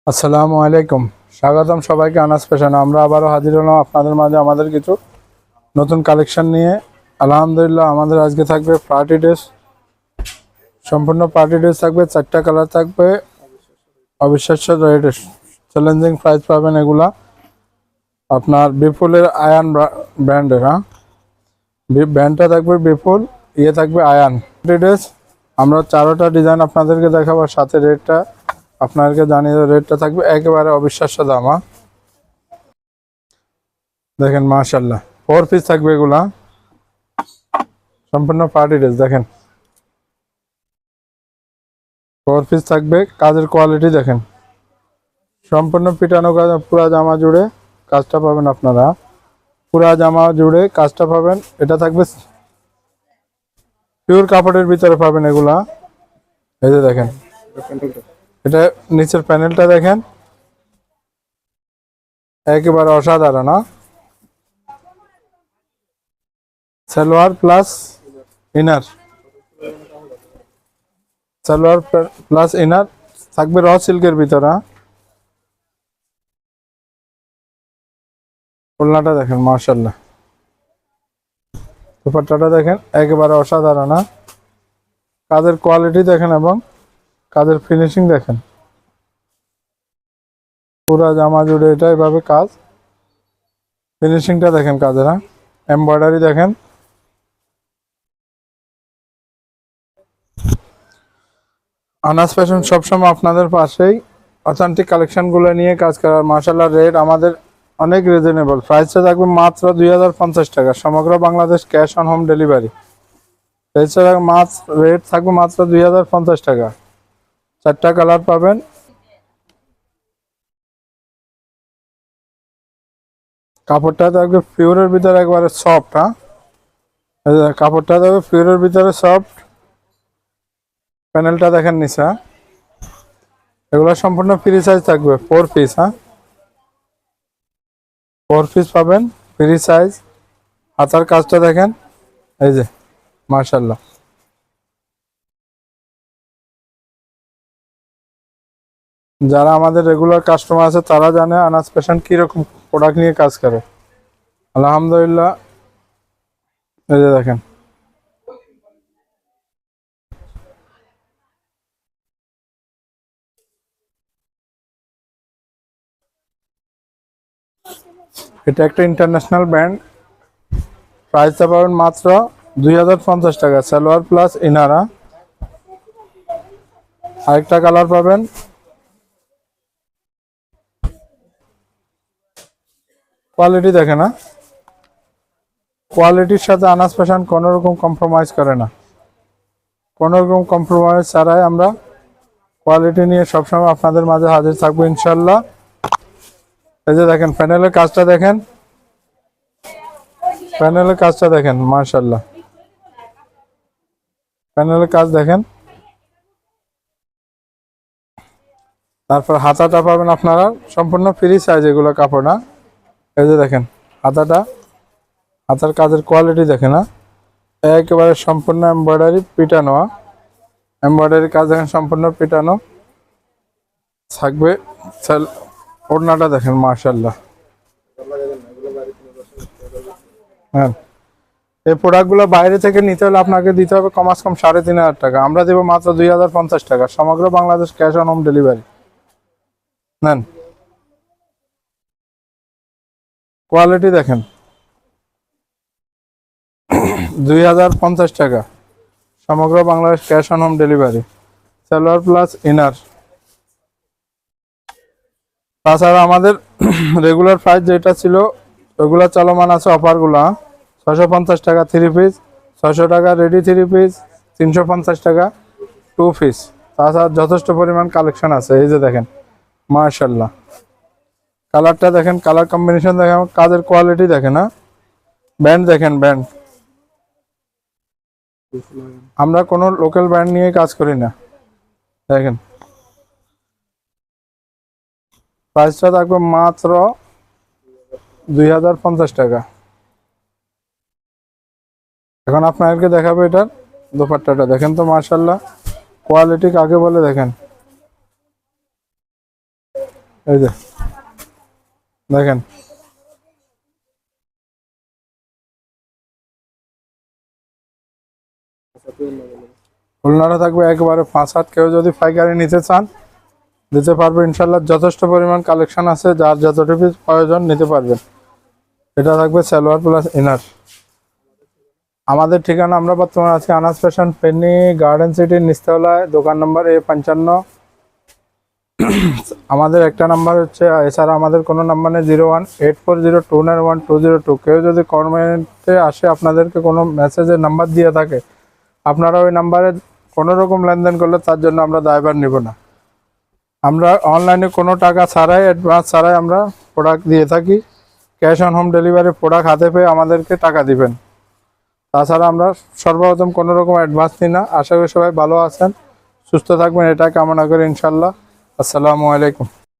আসসালামু আলাইকুম। স্বাগতম সবাইকে আনাস ফ্যাশনে। আমরা আবারও হাজির হলাম আপনাদের মাঝে আমাদের কিছু নতুন কালেকশন নিয়ে। আলহামদুলিল্লাহ, আমাদের আজকে থাকবে পার্টি ড্রেস, সম্পূর্ণ পার্টি ড্রেস থাকবে, 4টা কালার থাকবে, অবিশ্বাস্য রেট, চ্যালেঞ্জিং প্রাইস পাবেন। এগুলা আপনার বিপুলের আয়ান ব্র্যান্ডের। হ্যাঁ, ব্র্যান্ডটা থাকবে বিপুল, থাকবে আয়ান পার্টি ড্রেস। আমরা 4টা ডিজাইন আপনাদেরকে দেখাবো, সাথে রেটটা আপনাদেরকে জানিয়ে দেবো। রেটটা থাকবে একেবারে অবিশ্বাস্য দাম। দেখেন মাশাআল্লাহ, 4 পিস থাকবে এগুলা, সম্পূর্ণ পার্টি ড্রেস। দেখেন 4 পিস থাকবে, কাজের কোয়ালিটি দেখেন, সম্পূর্ণ পিটানো কাজ, পুরা জামা জুড়ে কাজটা পাবেন আপনারা, পুরা জামা জুড়ে কাজটা পাবেন। এটা থাকবে পিওর কাপড়ের ভিতরে পাবেন এগুলা। এই যে দেখেন, এটা নিচের প্যানেলটা দেখেন, একেবারে অসাধারণ। Salwar plus inner, salwar plus inner থাকবে র সিল্কের ভিতরে। ওড়নাটা দেখেন মাশাআল্লাহ, দুপাট্টাটা দেখেন, একেবারে অসাধারণ। কাজের কোয়ালিটি দেখেন এবং কাজের ফিনিশিং দেখেন, পুরা জামা জুড়ে এটা এভাবে কাজ, ফিনিশিংটা দেখেন কাজের। এমব্রয়ডারি দেখেন। আনাস ফ্যাশন সবসময় আপনাদের পাশেই অথেন্টিক কালেকশনগুলো নিয়ে কাজ করার। মাশাআল্লাহ, রেট আমাদের অনেক রিজনেবল, প্রাইসটা থাকবে মাত্র 2050 টাকা, সমগ্র Bangladesh cash on home delivery. Rate থাকবে মাত্র 2050 টাকা। 4টা কালার পাবেন। কাপড়টা থাকবে পিওরের ভিতরে একবারে সফট। কাপড়টা থাকবে পিওরের ভিতরে সফট। প্যানেলটা দেখেন নিচে। এগুলো সম্পূর্ণ ফ্রি সাইজ থাকবে, 4 পিস। 4 পিস পাবেন, ফ্রি সাইজ। হাতার কাজটা দেখেন, এই যে মাশাআল্লাহ। যারা আমাদের রেগুলার কাস্টমার আছে তারা জানে আনাস ফ্যাশন কিরকম প্রোডাক্ট নিয়ে কাজ করে। আলহামদুলিল্লাহ, এই যে দেখেন, এটা একটা ইন্টারন্যাশনাল ব্র্যান্ড। প্রাইসটা পাবেন মাত্র 2050 টাকা, সালোয়ার প্লাস ইনারা। আরেকটা কালার পাবেন, কোয়ালিটি দেখে না, কোয়ালিটির সাথে আনাস ফ্যাশন কোনো রকম কম্প্রোমাইজ করে না। কোনো রকম কম্প্রোমাইজ ছাড়াই আমরা কোয়ালিটি নিয়ে সবসময় আপনাদের মাঝে হাজির থাকবো ইনশাল্লাহ। এই যে দেখেন, প্যানেলের কাজটা দেখেন, প্যানেলের কাজটা দেখেন মাশাআল্লাহ, প্যানেলের কাজ দেখেন। তারপর হাতাটা পাবেন আপনারা সম্পূর্ণ ফ্রি সাইজ, এগুলো কাপড় না। এই যে দেখেন হাতাটা, হাতার কাজের কোয়ালিটি দেখেন। একেবারে সম্পূর্ণ এমব্রয়ডারি পিটানো, এমব্রয়ডারি কাজ দেখেন, সম্পূর্ণ পিটানো থাকবে। ওড়নাটা দেখেন মাশাআল্লাহ। হ্যাঁ, এই প্রোডাক্টগুলো বাইরে থেকে নিতে হলে আপনাকে দিতে হবে কমাস কম 3500 টাকা, আমরা দেবো মাত্র 2050 টাকা, সমগ্র Bangladesh cash on home delivery. নেন, কোয়ালিটি দেখেন, 2050 টাকা, সমগ্র Bangladesh cash on home delivery. Salwar plus inner. তাছাড়া আমাদের রেগুলার প্রাইস যেটা ছিল ওগুলো চলমান আছে, অফারগুলো। 650 টাকা 3 পিস, 600 টাকা রেডি 3 পিস, 350 টাকা 2 পিস। তাছাড়া যথেষ্ট পরিমাণ কালেকশন আছে। এই যে দেখেন মাশাআল্লাহ, কালারটা দেখেন, কালার কম্বিনেশন দেখেন, কাজের কোয়ালিটি দেখেন। ব্র্যান্ড দেখেন, ব্র্যান্ড আমরা কোনো লোকাল ব্র্যান্ড নিয়ে কাজ করি না। দেখেন প্রাইসটা থাকবে মাত্র 2050 টাকা। এখন আপনাদেরকে দেখাবো এটার দোপাট্টাটা দেখেন তো মাশাআল্লাহ, কোয়ালিটি কাকে বলে দেখেন। এই যে দেখেন, খুলনাটা থাকবে একেবারে 5 হাত। কেউ যদি পাইকারি নিতে চান দিতে পারবে ইনশাল্লাহ, যথেষ্ট পরিমাণ কালেকশন আছে, যার যতটুকু প্রয়োজন নিতে পারবেন। এটা থাকবে সালোয়ার প্লাস ইনার। আমাদের ঠিকানা, আমরা বর্তমানে আছি আনাস ফ্যাশন, ফেনী গার্ডেন সিটির নিচতলায়, দোকান নম্বর A55। আমাদের একটা নাম্বার হচ্ছে, এছাড়া আমাদের কোনো নাম্বার নেই, 01840291202। কেউ যদি কমেন্টে আসে আপনাদেরকে কোনো মেসেজের নাম্বার দিয়ে থাকে, আপনারা ওই নাম্বারে কোনো রকম লেনদেন করলে তার জন্য আমরা দায়ভার নিব না। আমরা অনলাইনে কোনো টাকা ছাড়াই, অ্যাডভান্স ছাড়াই আমরা প্রোডাক্ট দিয়ে থাকি। Cash on home delivery, product হাতে পেয়ে আমাদেরকে টাকা দিবেন। তাছাড়া আমরা সর্বপ্রথম কোনো রকম অ্যাডভান্স নিই না। আশা করি সবাই ভালো আছেন, সুস্থ থাকবেন, এটা কামনা করি ইনশাল্লাহ। আসসালামু আলাইকুম।